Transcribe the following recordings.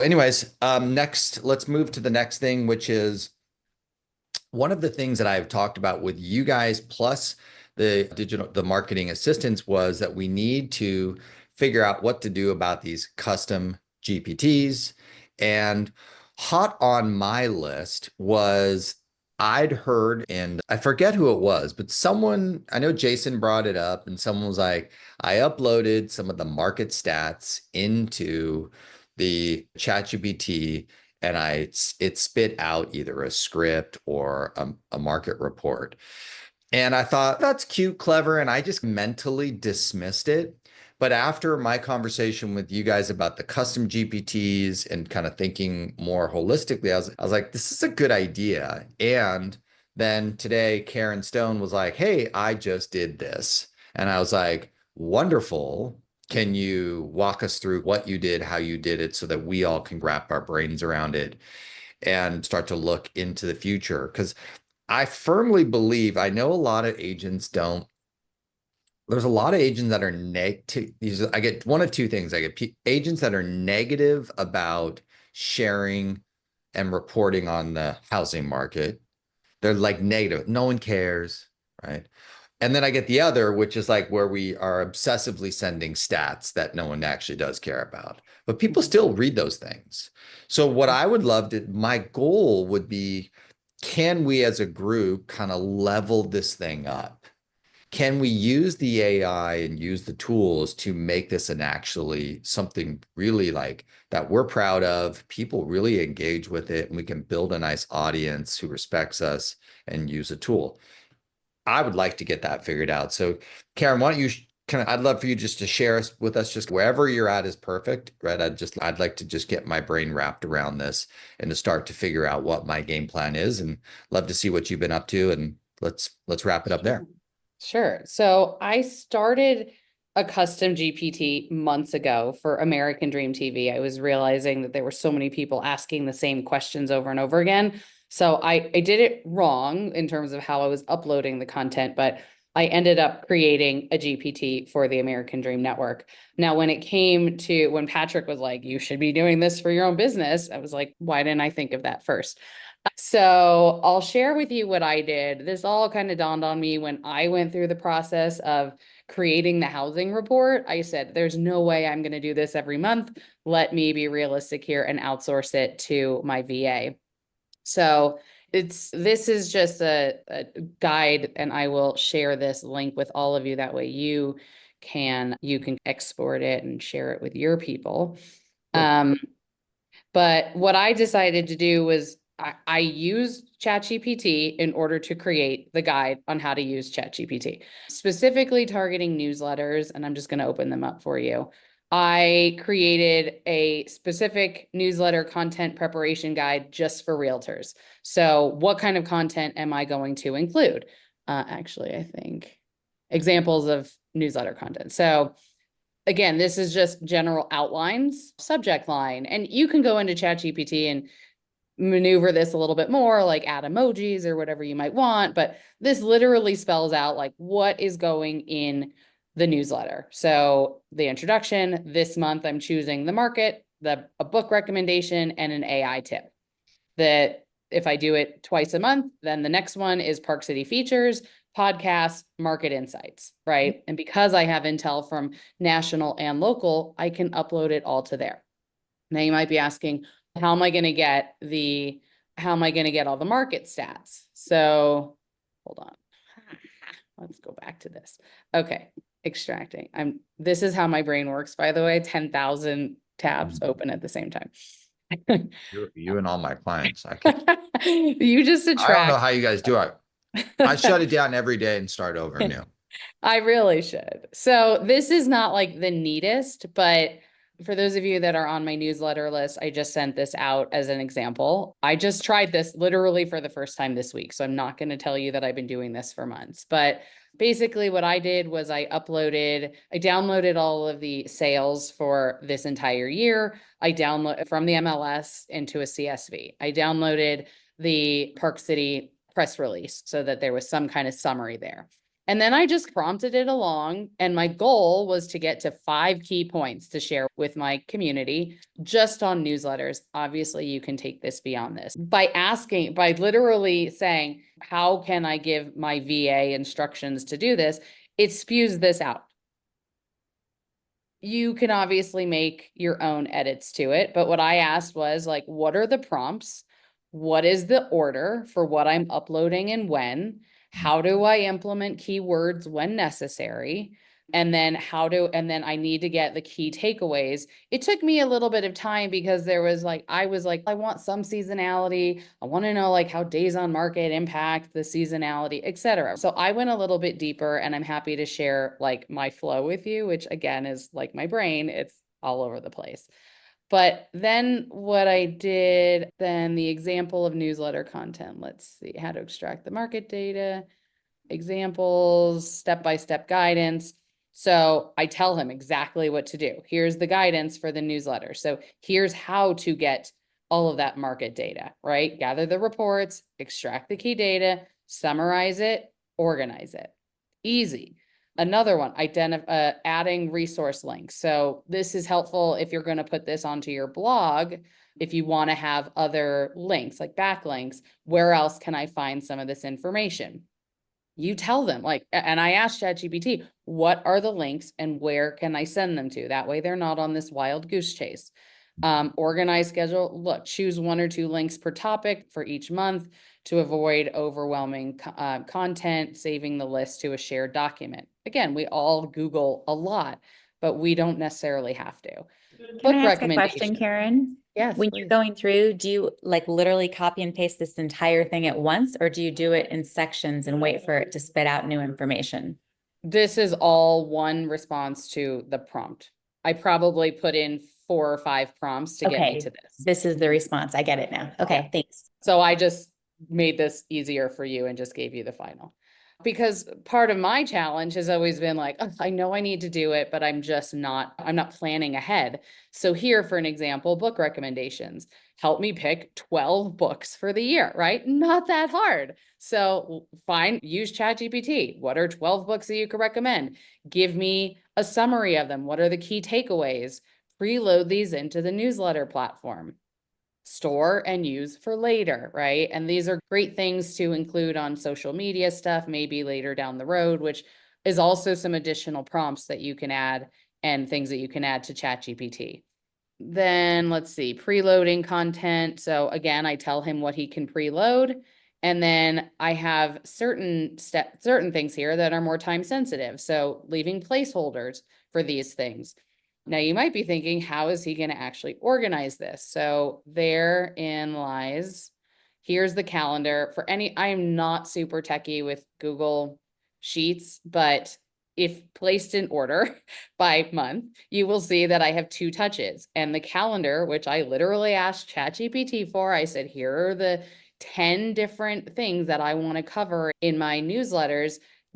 Anyways, next, let's move to the next thing, which is one of the things that I've talked about with you guys, plus the marketing assistants, was that we need to figure out what to do about these custom GPTs. And hot on my list was I'd heard, and I forget who it was, but someone, I know Jason brought it up, and someone was like, I uploaded some of the market stats into the ChatGPT and it spit out either a script or a market report. And I thought that's cute, clever, and I just mentally dismissed it. But after my conversation with you guys about the custom GPTs and kind of thinking more holistically, I was like, this is a good idea. And then today, Karen Stone was like, hey, I just did this. And I was like, wonderful. Can you walk us through what you did, how you did it, so that we all can wrap our brains around it and start to look into the future? Because I firmly believe, I know a lot of agents don't. There's a lot of agents that are negative. I get one of two things. I get agents that are negative about sharing and reporting on the housing market. They're like negative. No one cares, right? And then I get the other, which is like where we are obsessively sending stats that no one actually does care about. But people still read those things. So what I would love to, my goal would be, can we as a group kind of level this thing up? Can we use the AI and use the tools to make this an actually something really like that we're proud of, people really engage with it, and we can build a nice audience who respects us and use a tool? I would like to get that figured out. So, Karen, why don't you I'd love for you just to share with us just wherever you're at is perfect, right? I'd like to just get my brain wrapped around this and to start to figure out what my game plan is, and love to see what you've been up to, and let's wrap it up there. Sure. So I started a custom GPT months ago for American Dream TV. I was realizing that there were so many people asking the same questions over and over again. So I did it wrong in terms of how I was uploading the content, but I ended up creating a GPT for the American Dream Network. Now, when Patrick was like, you should be doing this for your own business, I was like, why didn't I think of that first? So I'll share with you what I did. This all kind of dawned on me when I went through the process of creating the housing report. I said, there's no way I'm going to do this every month. Let me be realistic here and outsource it to my VA. So this is just a guide, and I will share this link with all of you. That way you can export it and share it with your people. Cool. But what I decided to do was I used ChatGPT in order to create the guide on how to use ChatGPT, specifically targeting newsletters. And I'm just going to open them up for you. I created a specific newsletter content preparation guide just for realtors. So what kind of content am I going to include? Actually, I think examples of newsletter content. So again, this is just general outlines, subject line, and you can go into ChatGPT and maneuver this a little bit more, like add emojis or whatever you might want. But this literally spells out like what is going in the newsletter. So the introduction, this month I'm choosing the market, a book recommendation, and an AI tip. That if I do it twice a month, then the next one is Park City Features, podcast, market insights, right? And because I have intel from national and local, I can upload it all to there. Now you might be asking, how am I going to get all the market stats? So hold on. Let's go back to this. Okay, extracting. This is how my brain works, by the way, 10,000 tabs open at the same time. You and all my clients. You just I don't know attract. how you guys do it. I shut it down every day and start over new. I really should. So this is not like the neatest, but for those of you that are on my newsletter list, I just sent this out as an example. I just tried this literally for the first time this week. So I'm not going to tell you that I've been doing this for months, but basically what I did was I downloaded all of the sales for this entire year. I downloaded from the MLS into a CSV. I downloaded the Park City press release so that there was some kind of summary there. And then I just prompted it along. And my goal was to get to 5 key points to share with my community just on newsletters. Obviously, you can take this beyond this by literally saying, how can I give my VA instructions to do this? It spews this out. You can obviously make your own edits to it, but what I asked was like, what are the prompts? What is the order for what I'm uploading and when? How do I implement keywords when necessary? And then I need to get the key takeaways. It took me a little bit of time because I was like, I want some seasonality. I want to know like how days on market impact the seasonality, etc. So I went a little bit deeper, and I'm happy to share like my flow with you, which again is like my brain, it's all over the place. But then what I did, then the example of newsletter content, let's see how to extract the market data, examples, step-by-step guidance. So I tell him exactly what to do. Here's the guidance for the newsletter. So here's how to get all of that market data, right? Gather the reports, extract the key data, summarize it, organize it. Easy. Another one, adding resource links. So this is helpful if you're going to put this onto your blog. If you want to have other links like backlinks, where else can I find some of this information? You tell them like, and I asked ChatGPT, what are the links and where can I send them to? That way they're not on this wild goose chase. Organize schedule, look, choose 1 or 2 links per topic for each month to avoid overwhelming content, saving the list to a shared document. Again, we all Google a lot, but we don't necessarily have to. Can I ask a question, Karen? Yes, when please. you're going through, do you like literally copy and paste this entire thing at once, or do you do it in sections and wait for it to spit out new information? This is all one response to the prompt. I probably put in 4 or 5 prompts to get me to this. This is the response. I get it now. Okay, Yeah. thanks. So I just made this easier for you and just gave you the final. Because part of my challenge has always been like, oh, I know I need to do it, but I'm not planning ahead. So here, for an example, book recommendations. Help me pick 12 books for the year, right? Not that hard. So fine, use ChatGPT. What are 12 books that you could recommend? Give me a summary of them. What are the key takeaways? Preload these into the newsletter platform. Store and use for later, right? And these are great things to include on social media stuff, maybe later down the road, which is also some additional prompts that you can add and things that you can add to ChatGPT. Then let's see, preloading content. So again, I tell him what he can preload. And then I have certain things here that are more time sensitive. So leaving placeholders for these things. Now you might be thinking, how is he going to actually organize this? So therein lies, here's the calendar for I am not super techie with Google Sheets, but if placed in order by month, you will see that I have 2 touches, and the calendar, which I literally asked ChatGPT for. I said, here are the 10 different things that I want to cover in my newsletters.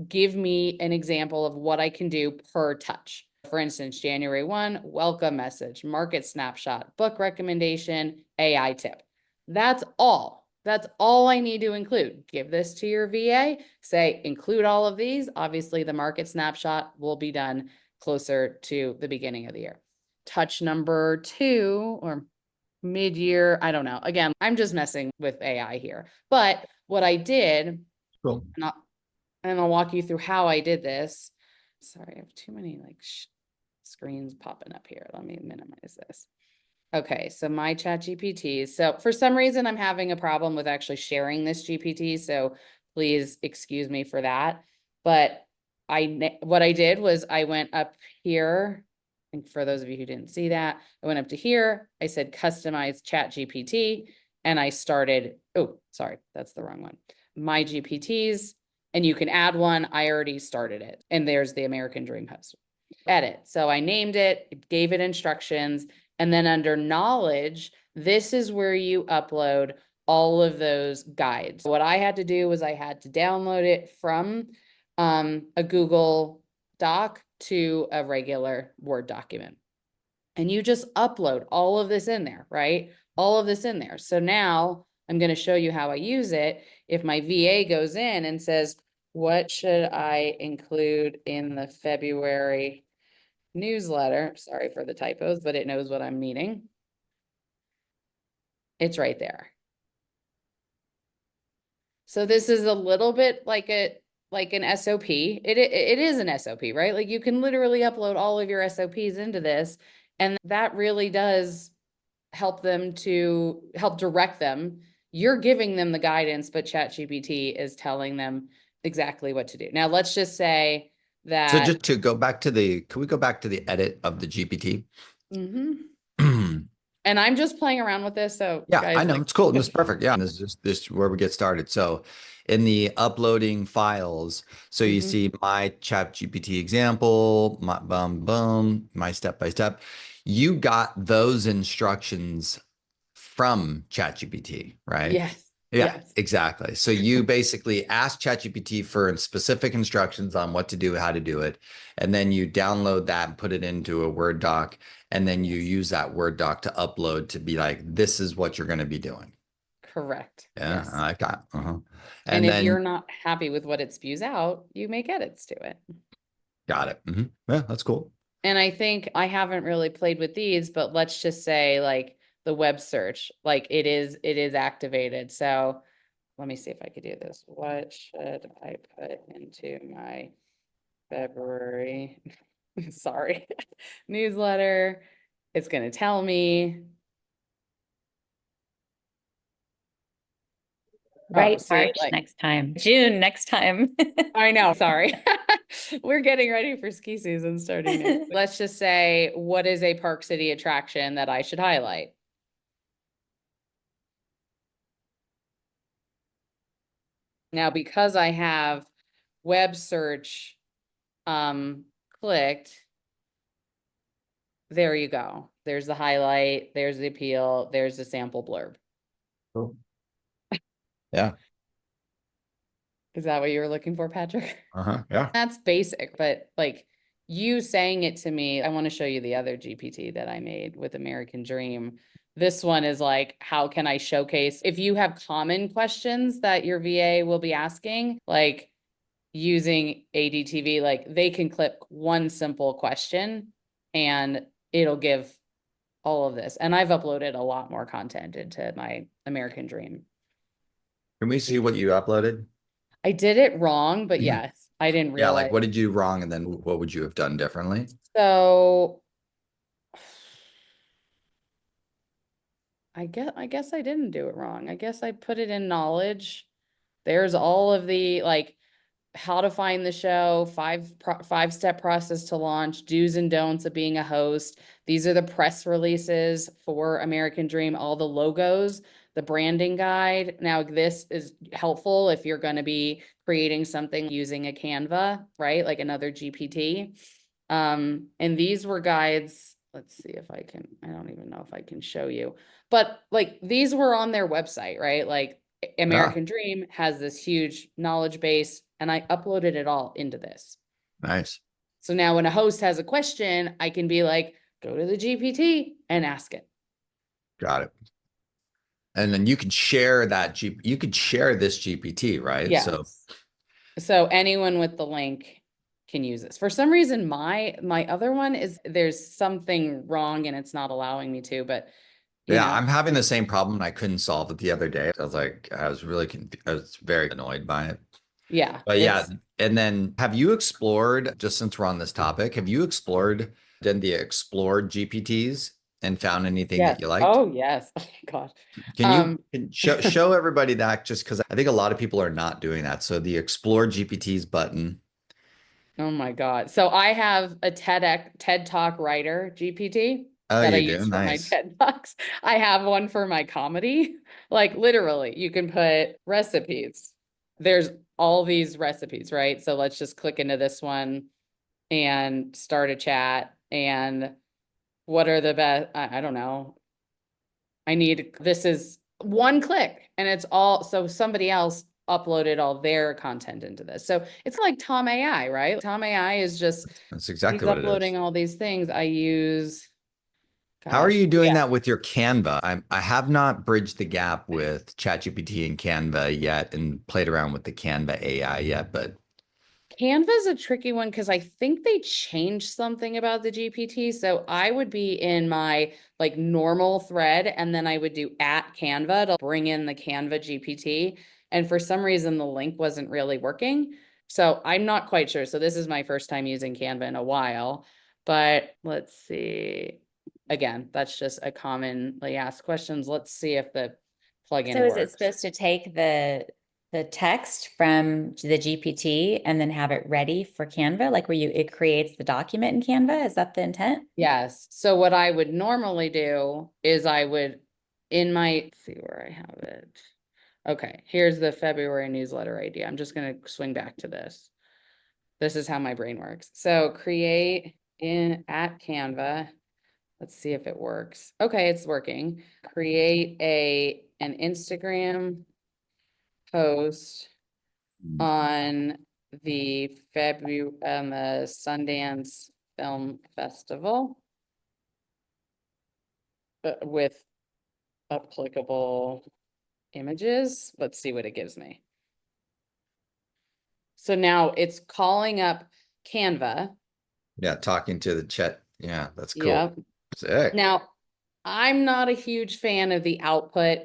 Give me an example of what I can do per touch. For instance, January 1, welcome message, market snapshot, book recommendation, AI tip. That's all. That's all I need to include. Give this to your VA, say, include all of these. Obviously, the market snapshot will be done closer to the beginning of the year. Touch number 2 or mid-year, I don't know. Again, I'm just messing with AI here. But what I did, Cool. and I'll walk you through how I did this. Sorry, I have too many like screens popping up here. Let me minimize this. Okay, so my ChatGPT. So for some reason, I'm having a problem with actually sharing this GPT. So please excuse me for that. But what I did was I went up here. And for those of you who didn't see that, I went up to here. I said customize ChatGPT, and I started. Oh, sorry, that's the wrong one. My GPTs, and you can add one. I already started it, and there's the American Dream host. Edit. So I named it, gave it instructions, and then under knowledge, this is where you upload all of those guides. What I had to do was I had to download it from a Google Doc to a regular Word document. And you just upload all of this in there, right? All of this in there. So now I'm going to show you how I use it. If my VA goes in and says, what should I include in the February newsletter? Sorry for the typos, but it knows what I'm meaning. It's right there. So this is a little bit like an SOP. It is an SOP, right? Like you can literally upload all of your SOPs into this, and that really does help them to help direct them. You're giving them the guidance, but ChatGPT is telling them exactly what to do. Now, let's just say So that. just to go back to can we go back to the edit of the GPT? And I'm just playing around with this. So Yeah, guys, I know. like, It's cool. It's perfect. Yeah. This is where we get started. So in the uploading files, so you Mhm. see my chat GPT example, my my step by step. You got those instructions from ChatGPT, right? Yes. Yeah, Yes. exactly. So you basically ask ChatGPT for specific instructions on what to do, how to do it, and then you download that and put it into a Word doc, and then you use that Word doc to upload to be like, this is what you're going to be doing. Correct. Yeah, Yes. I got. And And if you're then not happy with what it spews out, you make edits to it. got it. Yeah, that's cool. And I think I haven't really played with these, but let's just say like the web search, like it is activated. So let me see if I could do this. What should I put into my February, sorry, newsletter? It's going to tell me. Right, See, March like, next time, June next time. I know, sorry. We're getting ready for ski season starting next. Let's just say, what is a Park City attraction that I should highlight? Now, because I have web search clicked, there you go. There's the highlight, there's the appeal, there's the sample blurb. Cool. Yeah. Is that what you were looking for, Patrick? Yeah. That's basic, but like you saying it to me, I want to show you the other GPT that I made with American Dream. This one is like, how can I showcase if you have common questions that your VA will be asking, like using ADTV, like they can click one simple question and it'll give all of this. And I've uploaded a lot more content into my American Dream. Can we see what you uploaded? I did it wrong, but yes, I didn't Yeah, realize. like what did you do wrong, and then what would you have done differently? So I guess I didn't do it wrong. I guess I put it in knowledge. There's all of the like how to find the show, 5-step process to launch, do's and don'ts of being a host. These are the press releases for American Dream, all the logos, the branding guide. Now, this is helpful if you're going to be creating something using a Canva, right? Like another GPT. And these were guides. Let's see if I can, I don't even know if I can show you, but like these were on their website, right? Like American Dream has this huge knowledge base, and I uploaded it all into this. Nice. So now when a host has a question, I can be like, go to the GPT and ask it. Got it. And then you could share you could share this GPT, right? Yes. So anyone with the link can use this. For some reason, my other one is there's something wrong and it's not allowing me to, but you know. I'm having the same problem. I couldn't solve it the other day. I was like, I was very annoyed by it. Yeah. But yeah, and then have you explored, just since we're on this topic, have you explored the explored GPTs and found anything that you liked? Oh, yes. Oh my God. Can you show everybody that, just because I think a lot of people are not doing that. So the explore GPTs button. Oh my God. So I have a TED Talk writer GPT Oh, that I you do? use for my Nice. TED Talks. I have one for my comedy. Like literally, you can put recipes. There's all these recipes, right? So let's just click into this one and start a chat. And what are the best? I don't know. This is one click and it's all, so somebody else uploaded all their content into this. So it's like Tom AI, right? Tom AI is just, That's he's exactly what it is. uploading all these things. I use, How are gosh, you doing yeah. that with your Canva? I have not bridged the gap with ChatGPT and Canva yet and played around with the Canva AI yet, but Canva is a tricky one because I think they changed something about the GPT. So I would be in my like normal thread and then I would do at Canva to bring in the Canva GPT. And for some reason, the link wasn't really working. So I'm not quite sure. So this is my first time using Canva in a while, but let's see. Again, that's just a commonly asked questions. Let's see if the plugin So is it works. supposed to take the text from the GPT and then have it ready for Canva, like where it creates the document in Canva? Is that the intent? Yes. So what I would normally do is I would let's see where I have it. Okay, here's the February newsletter idea. I'm just going to swing back to this. This is how my brain works. So create at Canva. Let's see if it works. Okay, it's working. Create an Instagram post on the Sundance Film Festival with applicable images. Let's see what it gives me. So now it's calling up Canva. Yeah, talking to the chat. Yeah, that's cool. Yep. Sick. Now, I'm not a huge fan of the output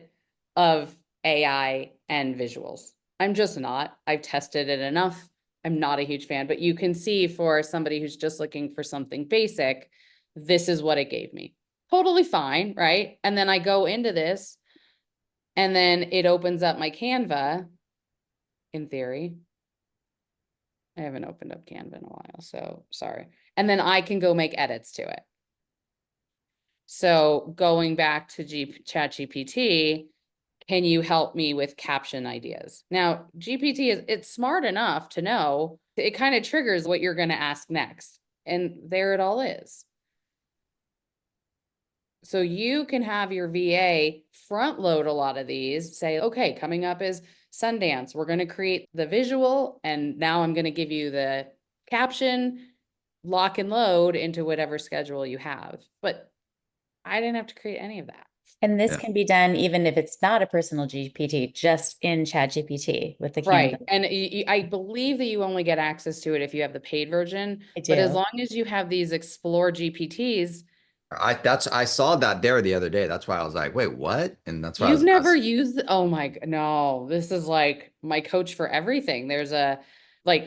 of AI and visuals. I'm just not. I've tested it enough. I'm not a huge fan, but you can see for somebody who's just looking for something basic, this is what it gave me. Totally fine, right? And then I go into this and then it opens up my Canva in theory. I haven't opened up Canva in a while, so sorry. And then I can go make edits to it. So going back to ChatGPT, can you help me with caption ideas? Now, GPT it's smart enough to know it kind of triggers what you're going to ask next. And there it all is. So you can have your VA front load a lot of these, say, okay, coming up is Sundance. We're going to create the visual, and now I'm going to give you the caption, lock and load into whatever schedule you have. But I didn't have to create any of that. And this Yeah. can be done even if it's not a personal GPT, just in ChatGPT with the Right. Canva. And I believe that you only get access to it if you have the paid version. I But as do. long as you have these Explore GPTs, I saw that there the other day. That's why I was like, wait, what? And that's why I you've was never used, oh my, no, this is like my coach for everything. There's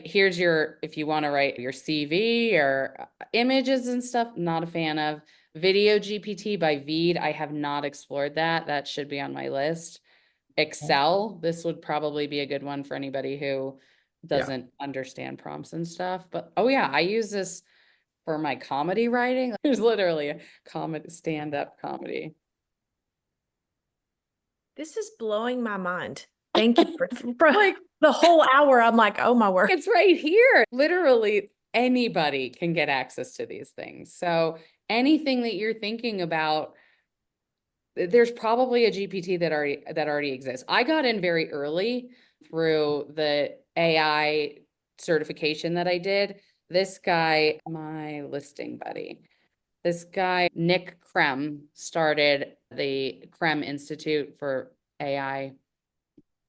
here's your, if you want to write your CV or images and stuff, not a fan of. Video GPT by Veed, I have not explored that. That should be on my list. Excel, this would probably be a good one for anybody who doesn't understand prompts and stuff. But oh yeah, I use this for my comedy writing. There's literally a stand-up comedy. This is blowing my mind. Thank you for like the whole hour. I'm like, oh my word. It's right here. Literally anybody can get access to these things. So anything that you're thinking about, there's probably a GPT that already exists. I got in very early through the AI certification that I did. This guy, my listing buddy, this guy, Nick Krem, started the Krem Institute for AI.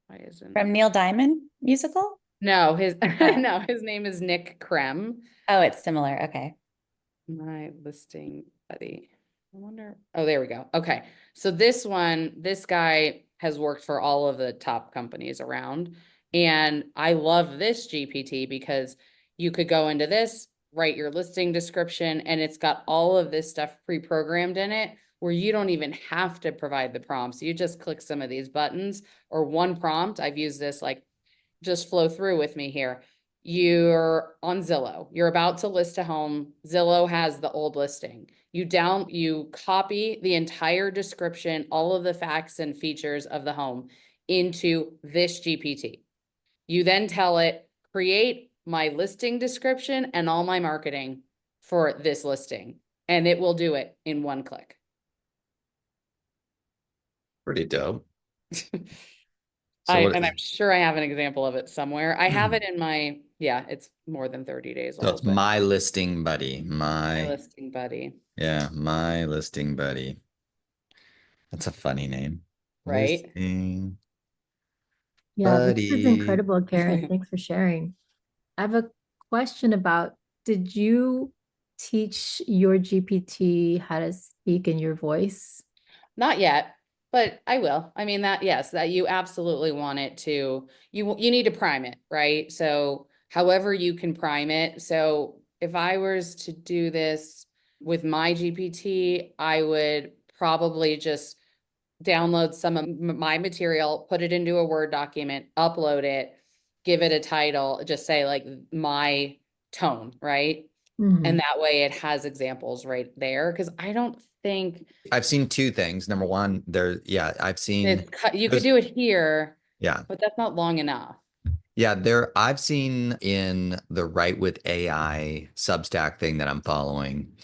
Why isn't From Neil Diamond musical? No, his Oh. no, his name is Nick Krem. Oh, it's similar. Okay. My listing buddy. I wonder. Oh, there we go. Okay. So this guy has worked for all of the top companies around. And I love this GPT because you could go into this, write your listing description, and it's got all of this stuff pre-programmed in it where you don't even have to provide the prompts. You just click some of these buttons or one prompt. I've used this, like, just flow through with me here. You're on Zillow. You're about to list a home. Zillow has the old listing. You copy the entire description, all of the facts and features of the home into this GPT. You then tell it, create my listing description and all my marketing for this listing, and it will do it in one click. Pretty dope. And I'm sure I have an example of it somewhere. I have it in my, it's more than 30 days So old. it's my listing buddy. My listing buddy. Yeah, my listing buddy. That's a funny name. Right? Listing Yeah, this is buddy. incredible, Karen. Thanks for sharing. I have a question about, did you teach your GPT how to speak in your voice? Not yet, but I will. I mean that, yes, that you absolutely want it to, you need to prime it, right? So however you can prime it. So if I was to do this with my GPT, I would probably just download some of my material, put it into a Word document, upload it, give it a title, just say like my tone, right? Mhm. And that way it has examples right there. Cause I don't think I've seen two things. Number one, I've seen, you could those- do it here, yeah, but that's not long enough. I've seen in the Write with AI Substack thing that I'm following,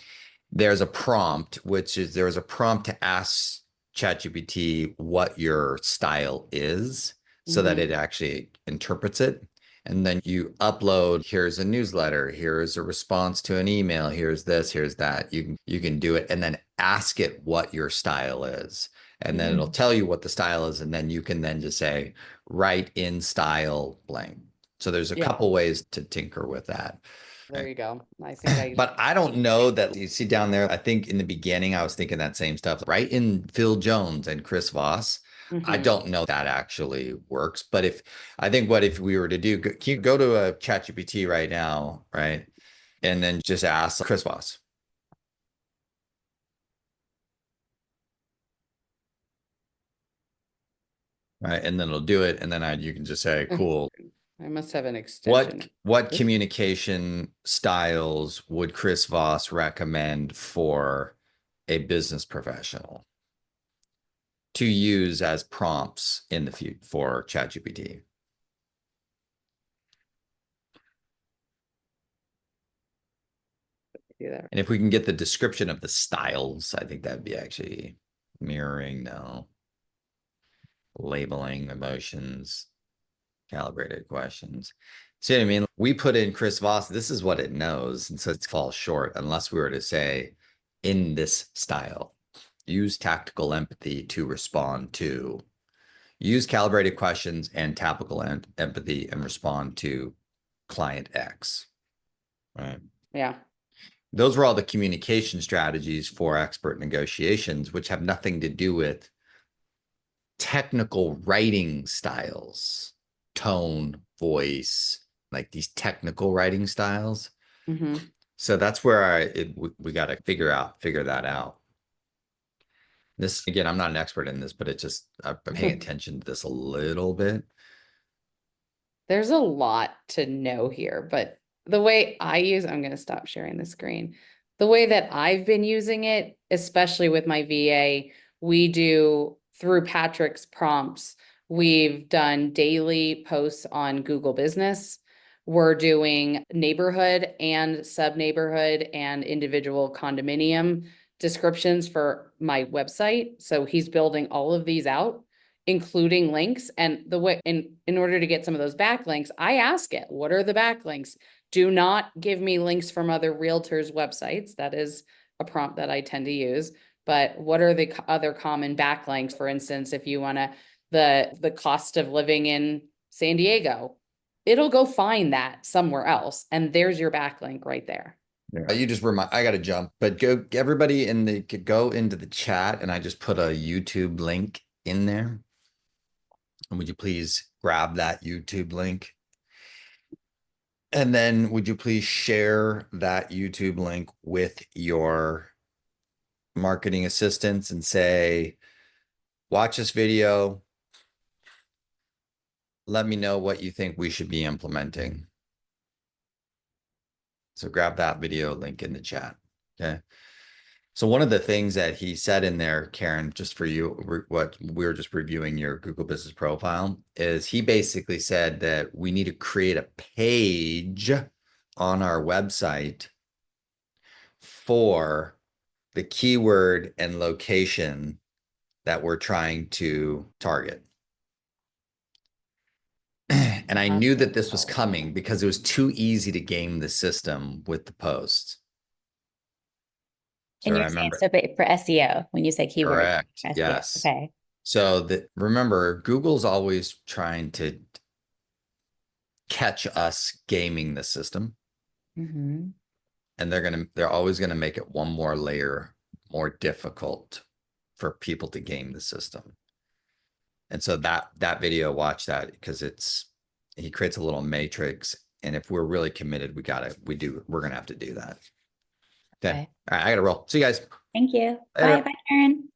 there's a prompt, there's a prompt to ask ChatGPT what your style is so that Mhm. it actually interprets it. And then you upload, here's a newsletter, here's a response to an email, here's this, here's that. You can do it and then ask it what your style is. And then it'll tell you what the style is. And then you can then just say, write in style blank. So there's a Yeah. couple ways to tinker with that. There you go. I think But I don't know that you see down there. I think in the beginning, I was thinking that same stuff, right? In Phil Jones and Chris Voss. I Mhm. don't know that actually works. But if we were to do, can you go to a ChatGPT right now, right? And then just ask Chris Voss. Right. And then it'll do it. And then you can just say, cool. I must have an extension. What communication styles would Chris Voss recommend for a business professional to use as prompts in the future for ChatGPT? Do that. And if we can get the description of the styles, I think that'd be actually mirroring, no, labeling emotions, calibrated questions. See what I mean? We put in Chris Voss, this is what it knows. And so it falls short unless we were to say in this style, use tactical empathy to respond to, use calibrated questions and tactical empathy and respond to client X, right? Yeah. Those were all the communication strategies for expert negotiations, which have nothing to do with technical writing styles, tone, voice, like these technical writing styles. Mhm. So that's where we got to figure that out. This, again, I'm not an expert in this, but I'm paying attention to this a little bit. There's a lot to know here, but the way I'm going to stop sharing the screen. The way that I've been using it, especially with my VA, we do through Patrick's prompts, we've done daily posts on Google Business. We're doing neighborhood and sub-neighborhood and individual condominium descriptions for my website. So he's building all of these out, including links. And the way in order to get some of those backlinks, I ask it, what are the backlinks? Do not give me links from other realtors' websites. That is a prompt that I tend to use. But what are the other common backlinks? For instance, if you want to, the cost of living in San Diego, it'll go find that somewhere else. And there's your backlink right there. Yeah. You just remind, I got to jump, but go everybody go into the chat and I just put a YouTube link in there. And would you please grab that YouTube link? And then would you please share that YouTube link with your marketing assistants and say, watch this video. Let me know what you think we should be implementing. So grab that video link in the chat. Okay. So one of the things that he said in there, Karen, just for you, what we were just reviewing your Google Business Profile, is he basically said that we need to create a page on our website for the keyword and location that we're trying to target. And I knew that this was coming because it was too easy to game the system with the posts. So And you're saying, so for SEO, when you say keyword. Correct. SEO, Yes. okay. So remember, Google's always trying to catch us gaming the system. Mhm. And they're always gonna make it one more layer more difficult for people to game the system. And so that video, watch that, because he creates a little matrix. And if we're really committed, we're gonna have to do that. Okay. Okay. All right, I gotta roll. See you guys. Thank you. Later. Bye, Karen.